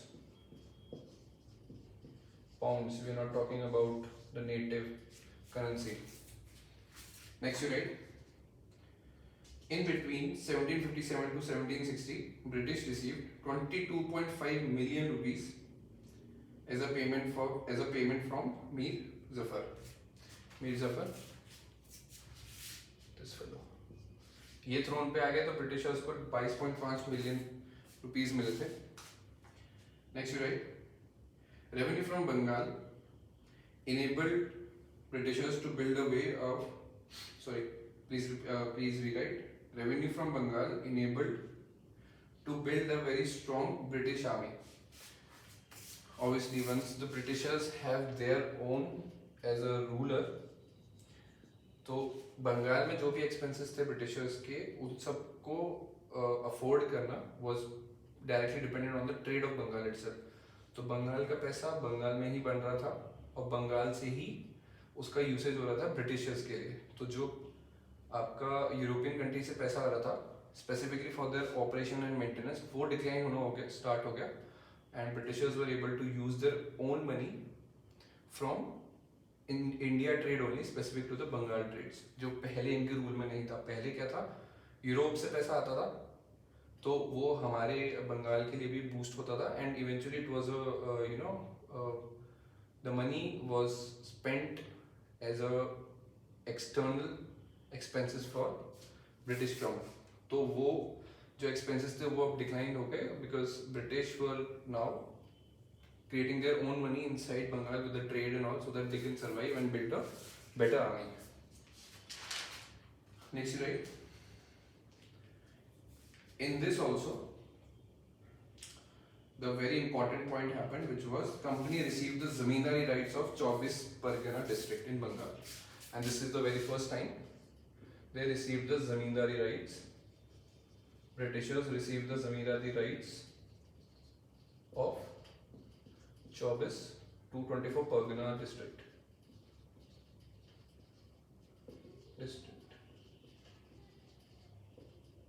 Pounds. We are not talking about the native currency. Next you write. In between 1757 to 1760, British received 22.5 million rupees as a payment from Mir Zafar. Mir Zafar. This fellow. ये throne पे आ गया तो Britishers को 22.5 million rupees मिले थे. Next you write, revenue from Bengal enabled Britishers to build a way of please rewrite. Revenue from Bengal enabled to build a very strong British army. Obviously once the Britishers have their own as a ruler, तो बंगाल में जो भी expenses थे Britishers के उन सबको afford करना was directly dependent on the trade of Bengal itself. तो बंगाल का पैसा बंगाल में ही बन रहा था और बंगाल से ही उसका यूसेज हो रहा था ब्रिटिशर्स के लिए. तो जो आपका यूरोपियन कंट्री से पैसा आ रहा था specifically for their operation and maintenance, वो डिक्लाइन होना हो गया, स्टार्ट हो गया, and Britishers were able to use their own money from in India trade only specific to the Bengal trades, जो पहले इनके रूल में नहीं था. पहले क्या था, यूरोप से पैसा आता था तो वो हमारे बंगाल के लिए भी बूस्ट होता था, and eventually it was the money was spent as a external expenses for British crown. तो वो जो एक्सपेंसेस थे वो अब डिक्लाइन हो गए because British were now creating their own money inside Bengal with the trade and all, so that they can survive and build a better army. Next you write, in this also the very important point happened, which was company received the zamindari rights of 24 Pargana district in Bengal, and this is the very first time they received the zamindari rights. Britishers received the zamindari rights of 24 224 Pargana district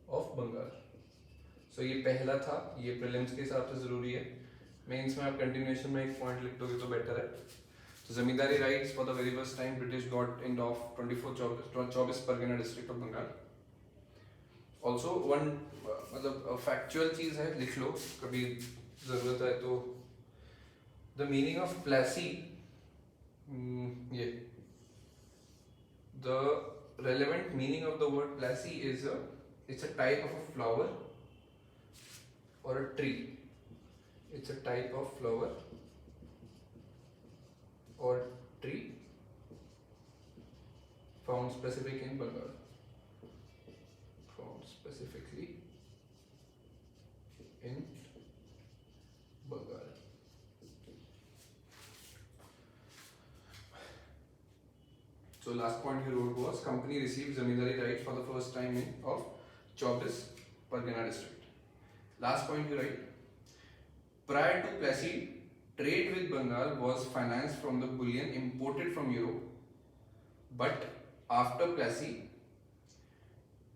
of Bengal. So ये पहला था, ये prelims के हिसाब से जरूरी है. Mains में आप कंटिन्यूएशन में एक पॉइंट लिख दोगे तो बेटर है. तो zamindari rights for the very first time British got in of 24 Pargana district of Bengal. Also one मतलब फैक्चुअल चीज है, लिख लो कभी जरूरत है तो. The meaning of Plassey, the relevant meaning of the word Plassey is it's a type of a flower or a tree. It's a type of flower or tree found specific in Bengal. Found specifically in Bengal. So last point you wrote was company received zamindari rights for the first time in of 24 Pargana district. Last point you write, prior to Plassey, trade with Bengal was financed from the bullion imported from Europe, but after Plassey,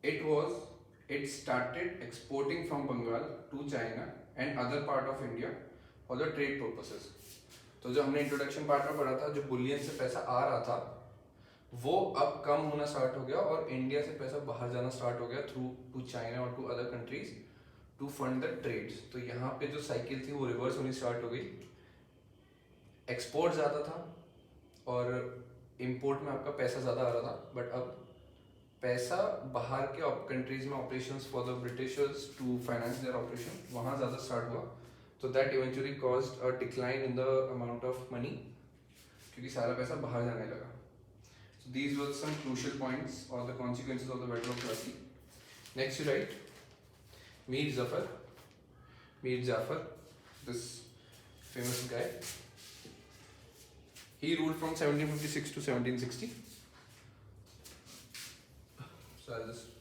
it started exporting from Bengal to China and other part of India for the trade purposes. तो जो हमने introduction part में पढ़ा था, जो Boolean से पैसा आ रहा था वो अब कम होना स्टार्ट हो गया और इंडिया से पैसा बाहर जाना स्टार्ट हो गया थ्रू टू चाइना और to other countries to fund the trades. तो यहाँ पे जो साइकिल थी वो रिवर्स होनी स्टार्ट हो गई, एक्सपोर्ट ज़्यादा था और इंपोर्ट में आपका पैसा ज़्यादा आ रहा था, बट अब पैसा बाहर के कंट्रीज में operations for the Britishers to finance their operation वहाँ ज़्यादा स्टार्ट हुआ। तो that eventually caused a decline in the amount of money, क्योंकि सारा पैसा बाहर जाने लगा। So these were some crucial points or the consequences of the Battle of Plassey. Next you write Mir Zafar. Mir Jafar, this famous guy. He ruled from 1756 to 1760. So I'll just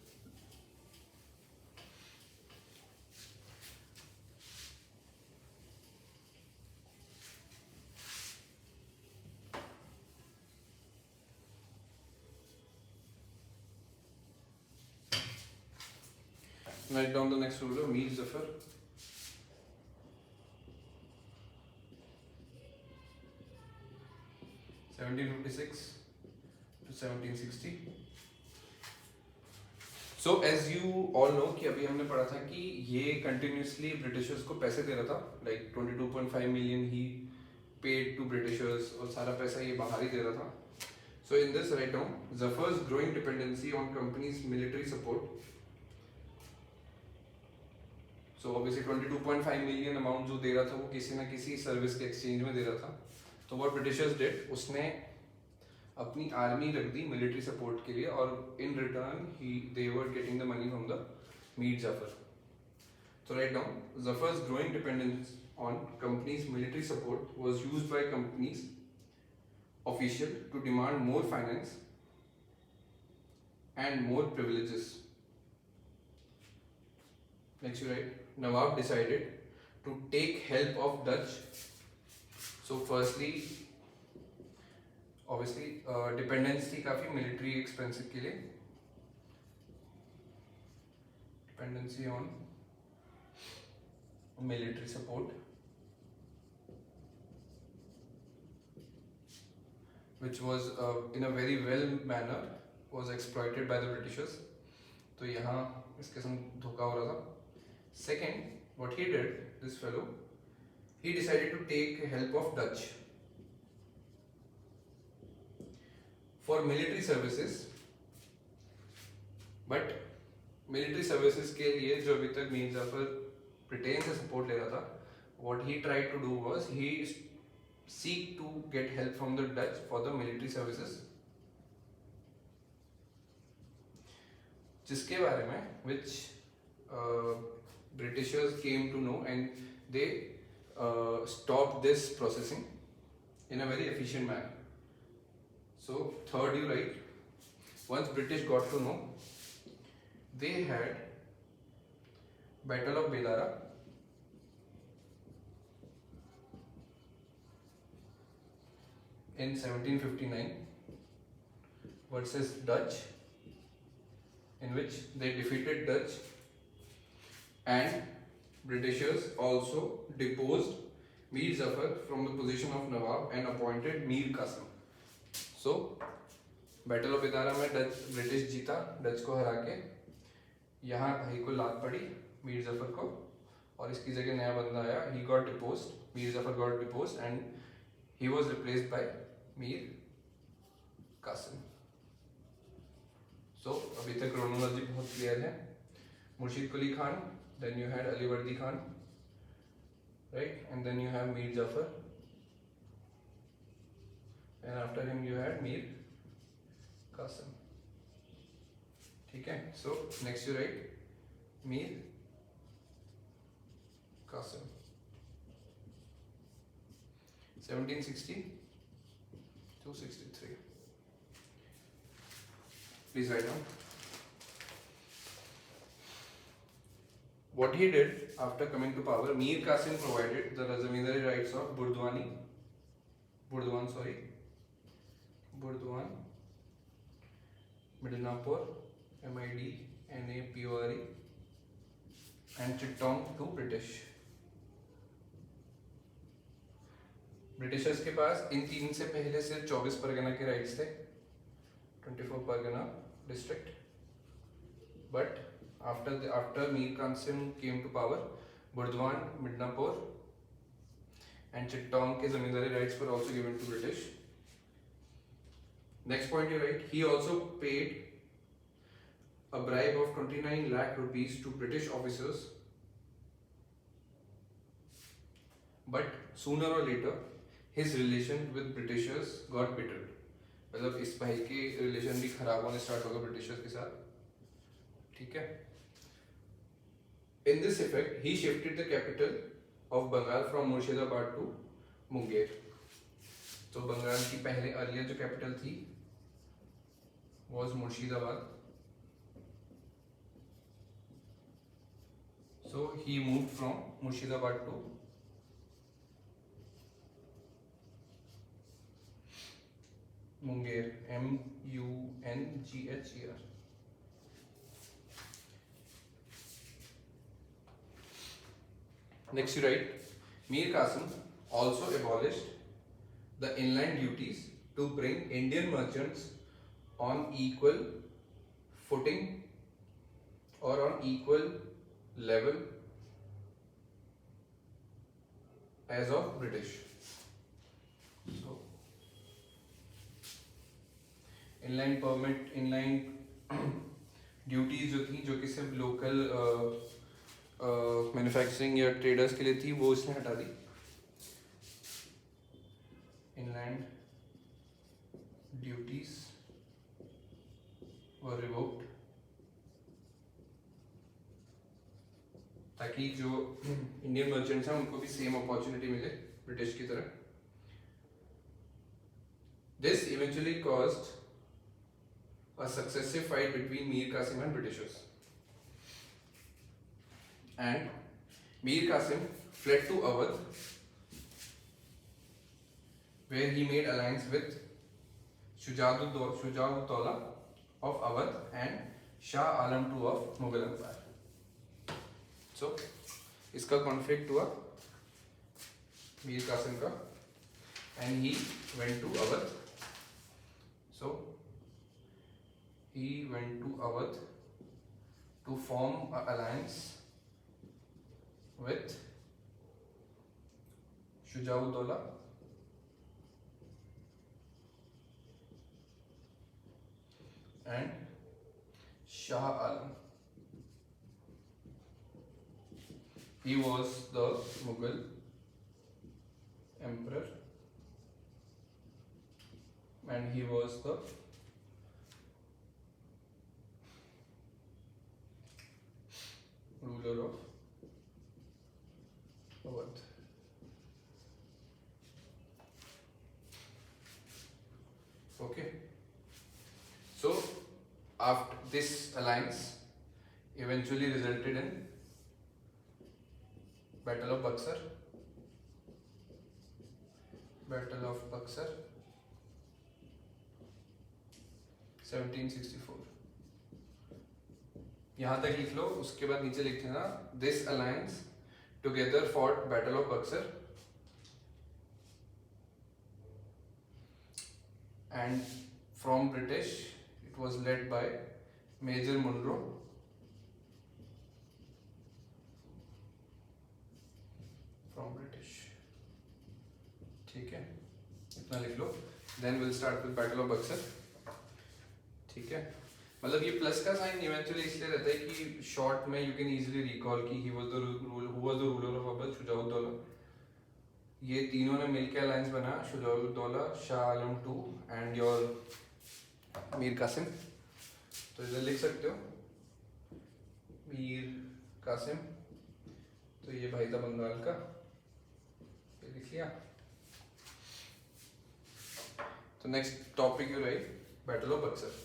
write down the next ruler, Mir Zafar. to 1760. So as you all know कि अभी हमने पढ़ा था कि ये continuously Britishers को पैसे दे रहा था, like 22.5 million he paid to Britishers और सारा पैसा ये बाहर ही दे रहा था. So in this write down Zafar's growing dependency on company's military support. So obviously 22.5 million amount जो दे रहा था वो किसी ना किसी सर्विस के एक्सचेंज में दे रहा था. तो what Britishers did, उसने अपनी आर्मी रख दी मिलिट्री सपोर्ट के लिए और in return they were getting the money from the Mir Jafar. So write down Zafar's growing dependence on company's military support was used by companies official to demand more finance and more privileges. Next you write Nawab decided to take help of Dutch. So firstly obviously dependence थी काफ़ी military expensive के लिए, dependency on military support which was in a very well manner was exploited by the Britishers. तो यहाँ इसके संग धोखा हो रहा था. Second, what he did, this fellow, he decided to take help of Dutch for military services, but military services के लिए जो अभी तक मीर जाफर ब्रिटेन से सपोर्ट ले रहा था, what he tried to do was he seek to get help from the Dutch for the military services, जिसके बारे में which Britishers came to know and they stopped this processing in a very efficient manner. So third you write, once British got to know, they had Battle of Belara in 1759 versus Dutch, in which they defeated Dutch and Britishers also deposed Mir Zafar from the position of Nawab and appointed Mir Qasim. So battle of Bedara में British जीता, Dutch को हरा के. यहाँ भाई को लात पड़ी मीर जफर को और इसकी जगह नया बंदा आया. He got deposed, Mir Jafar got deposed and he was replaced by Mir Qasim. So अभी तक क्रोनोलॉजी बहुत क्लियर है. Murshid Quli Khan, then you had Alivardi Khan, right, and then you have Mir Jafar, and after him you had Mir Qasim. ठीक है. So next you write Mir Qasim 1760 to 63. Please write down. What he did after coming to power, Mir Qasim provided the zamindari rights of Burdwan, Midnapur, Midnapore, and Chittagong to British. Britishers के पास इन तीन से पहले सिर्फ 24 परगना के rights थे. 24 Pargana district. But after Mir Qasim came to power, Burdwan, Midnapur and Chittagong ke zamindari rights were also given to British. Next point you write, he also paid a bribe of 29 lakh rupees to British officers, but sooner or later his relation with Britishers got bittered. मतलब इस भाई के relation भी खराब होने start होगा Britishers के साथ, ठीक है. In this effect, he shifted the capital of Bengal from Murshidabad to Munger. तो बंगाल की पहले अर्लियर जो कैपिटल थी was Murshidabad. So he moved from Murshidabad to Munger, Mungher. Next you write, Mir Qasim also abolished the inland duties to bring Indian merchants on equal footing or on equal level as of British. So inland permit, inland duties जो थी जो कि सिर्फ local manufacturing या traders के लिए थी वो इसने हटा दी. इनलैंड ड्यूटीज वर रिवोक्ड ताकि जो इंडियन मर्चेंट्स हैं उनको भी सेम अपॉर्चुनिटी मिले ब्रिटिश की तरह. This eventually caused a successive fight between Mir Qasim and Britishers, and Mir Qasim fled to Awadh, where he made alliance with Shuja'ud-Dawla of Awadh and Shah Alam II of Mughal Empire. So इसका conflict हुआ मीर कासिम का, and he went to Awadh. So he went to Awadh to form an alliance with Shuja'ud-Dawla and Shah Alam. He was the Mughal emperor and he was the ruler of Awadh. Okay. So after this alliance eventually resulted in Battle of Buxar. Battle of Buxar 1764. यहाँ तक लिख लो, उसके बाद नीचे लिखते हैं ना, this alliance together fought battle of Buxar and from British it was led by major Munro from British. ठीक है, इतना लिख लो. Then will start with battle of Buxar. ठीक है, मतलब ये प्लस का साइन इवेंचुअली इसलिए रहता है कि शॉर्ट में यू कैन इजीली रिकॉल कि he was the ruler of Awadh, Shujauddaula. ये तीनों ने मिलकर अलायंस बना, Shujauddaula, Shah Alam II and your Mir Qasim. तो इधर लिख सकते हो मीर कासिम, तो ये भाई था बंगाल का, ये लिख लिया. तो next topic you write battle of Buxar.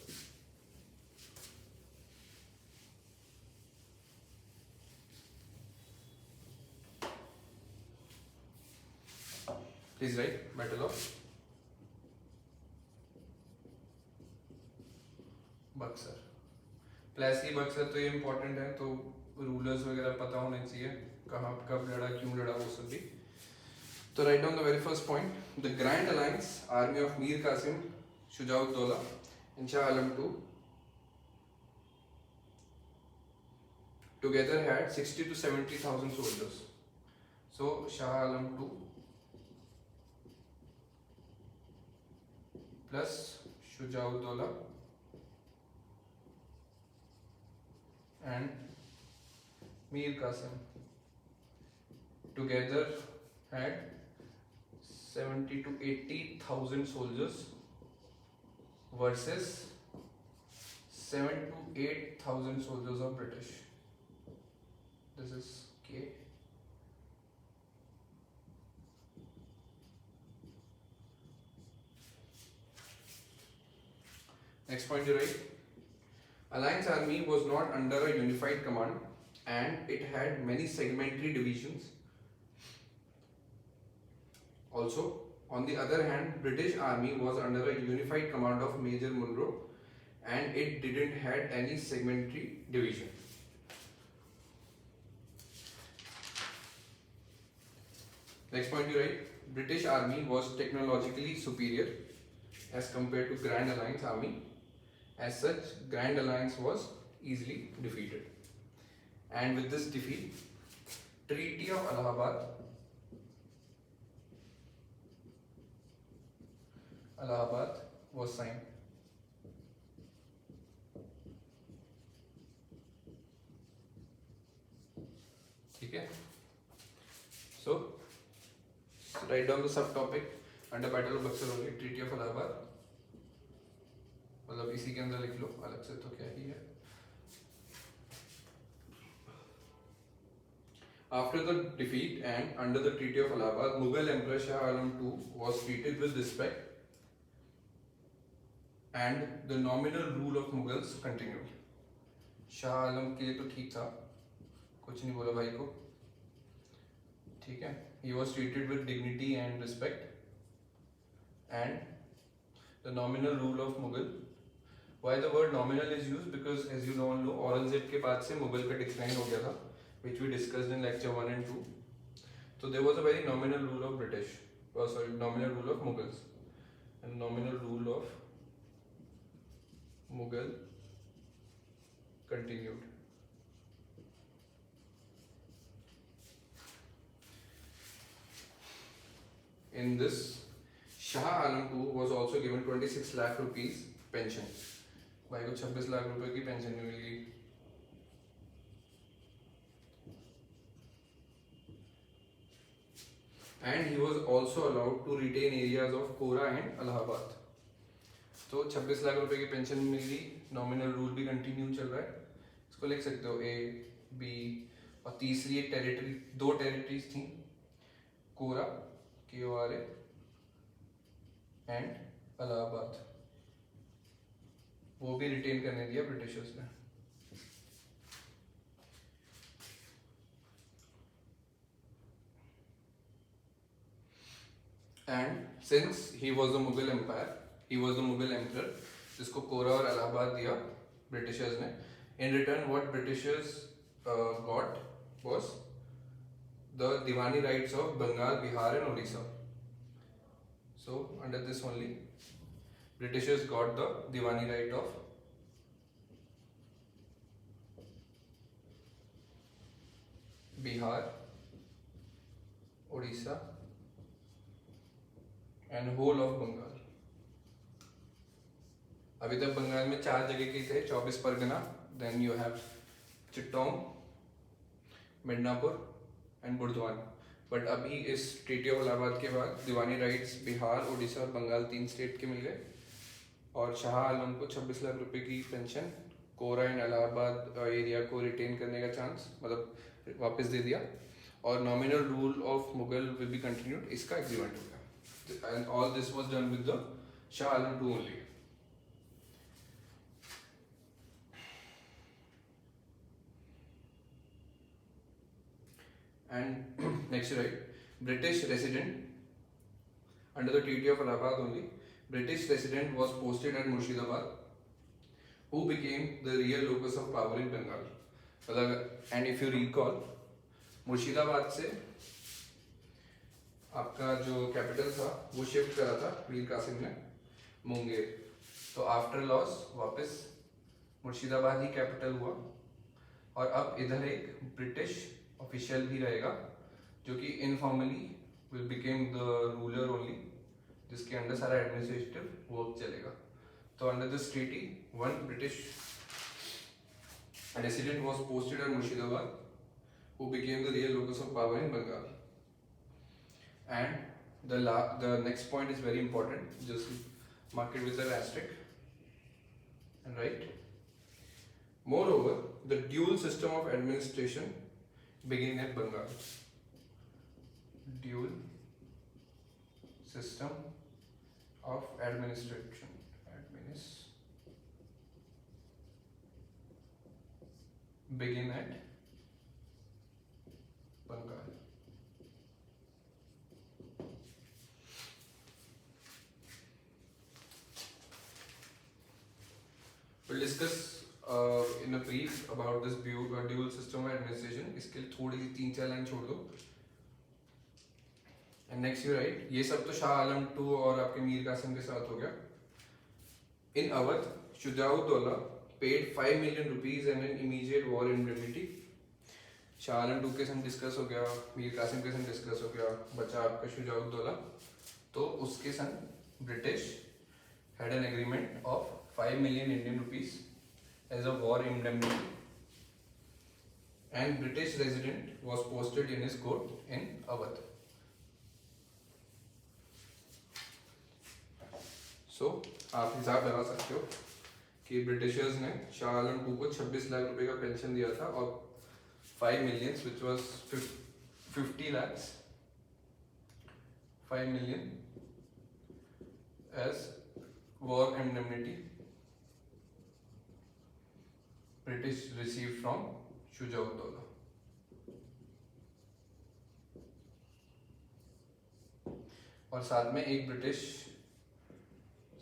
Please write Battle of Buxar. Plassey Buxar तो ये इम्पोर्टेंट है, तो रूलर्स वगैरह पता होने चाहिए, कहाँ कब लड़ा, क्यों लड़ा, वो सब भी. तो write down the very first point. The Grand Alliance army of Mir Qasim, Shuja'ud-Dawla and Shah Alam II together had 60 to 70,000 soldiers. So Shah Alam II plus Shujauddaulah and Mir Qasim together had 70 to 80,000 soldiers versus 7 to 8,000 soldiers of British. This is K. Next point you write. Alliance army was not under a unified command and it had many segmentary divisions. Also, on the other hand, British army was under a unified command of Major Munro and it didn't had any segmentary division. Next point you write. British army was technologically superior as compared to Grand Alliance army. As such, Grand Alliance was easily defeated. And with this defeat, Treaty of Allahabad was signed. Okay. So write down the subtopic under Battle of Buxar only, Treaty of Allahabad. मतलब इसी के अंदर लिख लो, अलग से तो क्या ही है. After the defeat and under the Treaty of Allahabad, Mughal Emperor Shah Alam II was treated with respect and the nominal rule of Mughals continued. Shah Alam के लिए तो ठीक था, कुछ नहीं बोला भाई को, ठीक है. He was treated with dignity and respect and the nominal rule of Mughal. Why the word nominal is used? Because as you all know, Aurangzeb के बाद से मुगल का डिक्लाइन हो गया था, which we discussed in lecture 1 and 2. So there was a very nominal rule of British, nominal rule of Mughals, and nominal rule of Mughal continued. In this, Shah Alam II was also given 26 lakh rupees pension. भाई को 26 लाख रुपए की pension मिली. And he was also allowed to retain areas of Kora and Allahabad. तो 26 लाख रुपए की pension मिली, nominal rule भी continue चल रहा है. इसको लिख सकते हो A, B और तीसरी एक टेरिटरी, 2 टेरिटरीज थी, कोरा KORA एंड अलाहाबाद, वो भी रिटेन करने दिया ब्रिटिशर्स ने. And since he was the Mughal empire, he was the Mughal emperor, जिसको कोरा और अलाहाबाद दिया ब्रिटिशर्स ने. In return, what Britishers got was the Diwani rights of Bengal, Bihar and Odisha. So under this only, Britishers got the Diwani right of Bihar, Odisha and whole of Bengal. अभी तक बंगाल में 4 जगह के थे, 24 Pargana, then you have Chittagong, Midnapore and Burdwan. But अभी इस treaty of Allahabad के बाद दीवानी राइट्स बिहार, उड़ीसा और बंगाल 3 स्टेट के मिल गए. और शाह आलम को 26 लाख रुपए की pension, Kora and Allahabad area को रिटेन करने का चांस, मतलब वापस दे दिया. और nominal rule of Mughal will be continued, इसका एग्रीमेंट हो गया. And all this was done with the Shah Alam II only. And next right, British resident under the Treaty of Allahabad only, British resident was posted at Murshidabad, who became the real locus of power in Bengal. And if you recall, Murshidabad से आपका जो capital था वो shift करा था मीर कासिम ने मुंगेर. तो after loss वापस मुर्शिदाबाद ही कैपिटल हुआ, और अब इधर एक ब्रिटिश ऑफिशियल भी रहेगा जो कि informally will became the ruler only, जिसके अंडर सारा एडमिनिस्ट्रेटिव वर्क चलेगा. तो under this treaty one British resident was posted at Murshidabad, who became the real locus of power in Bengal. And the next point is very important, just mark it with an asterisk. And right. Moreover, the dual system of administration began at Bengal. Dual system of administration. Begin at Bengal. We'll discuss in a brief about this dual system of administration. इसके लिए थोड़ी सी 3-4 line छोड़ दो. And next you write, ये सब तो Shah Alam II और आपके मीर कासिम के साथ हो गया. In Awadh, Shujaud-Dowla paid 5 million rupees and an immediate war indemnity. Shah Alam II के संग डिस्कस हो गया, मीर कासिम के संग डिस्कस हो गया, बचा आपका शुजाउद्दौला. तो उसके संग British had an agreement of 5 million Indian rupees as a war indemnity, and British resident was posted in his court in Awadh. So आप हिसाब लगा सकते हो कि ब्रिटिशर्स ने शाह आलम II को 26 लाख रुपए का पेंशन दिया था, और 5 million which was 50 lakhs, 5 million as war indemnity British received from Shujaud-Dowla. और साथ में एक ब्रिटिश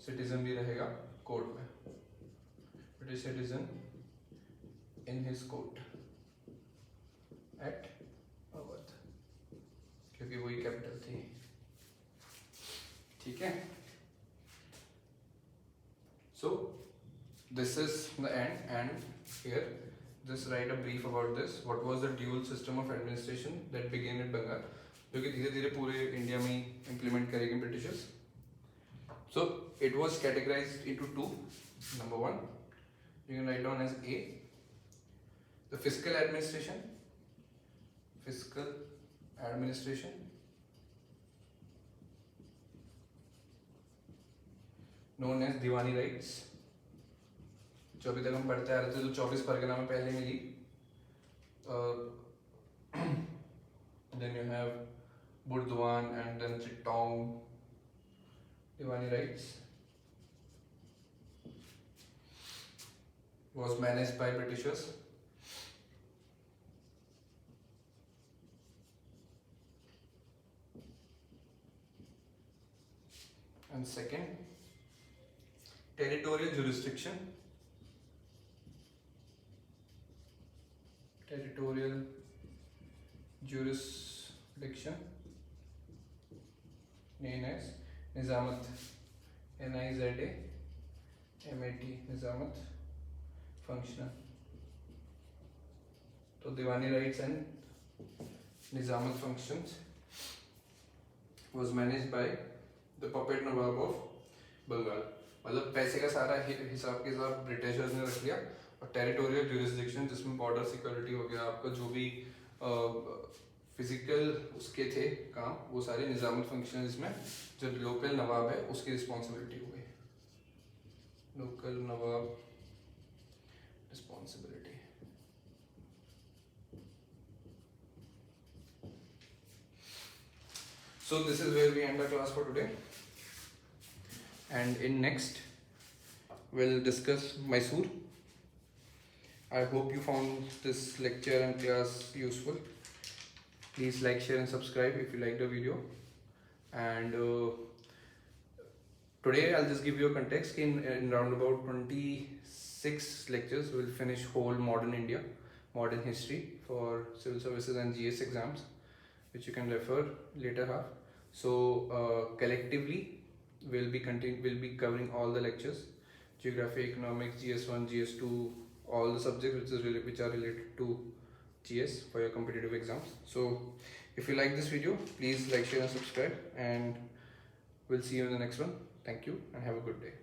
सिटीजन भी रहेगा कोर्ट में, British citizen in his court at Awadh, क्योंकि वही कैपिटल थी. ठीक है. So this is the end, and here just write a brief about this. What was the dual system of administration that began in Bengal, जो कि धीरे धीरे पूरे इंडिया में इम्प्लीमेंट करेंगे Britishers. So it was categorized into two. Number one, you can write down as A, the fiscal administration, known as Diwani rights, जो अभी तक हम पढ़ते आ रहे थे, जो 24 परगना में पहले मिली. Then you have Burdwan and then Chittagong. Diwani rights was managed by Britishers. And second, territorial jurisdiction. Known as Nizamat, Nizamat, Nizamat functional. So Diwani rights and Nizamat functions was managed by the puppet Nawab of Bengal. मतलब पैसे का सारा हिसाब के साथ Britishers ने रख लिया, और टेरिटोरियल जुरिस्डिक्शन जिसमें बॉर्डर सिक्योरिटी हो गया, आपका जो भी फिजिकल उसके थे काम, वो सारे निजामत फंक्शन जिसमें जो लोकल नवाब है उसकी रिस्पॉन्सिबिलिटी हो गई. Local Nawab responsibility. So this is where we end the class for today, and in next we'll discuss Mysore. I hope you found this lecture and class useful. Please like, share and subscribe if you like the video. And today I'll just give you a context. In round about 26 lectures we'll finish whole modern India, modern history for civil services and GS exams, which you can refer later half. So collectively we'll be covering all the lectures geography, economics, GS1, GS2, all the subjects which are related to GS for your competitive exams. So if you like this video, please like, share and subscribe, and we'll see you in the next one. Thank you and have a good day.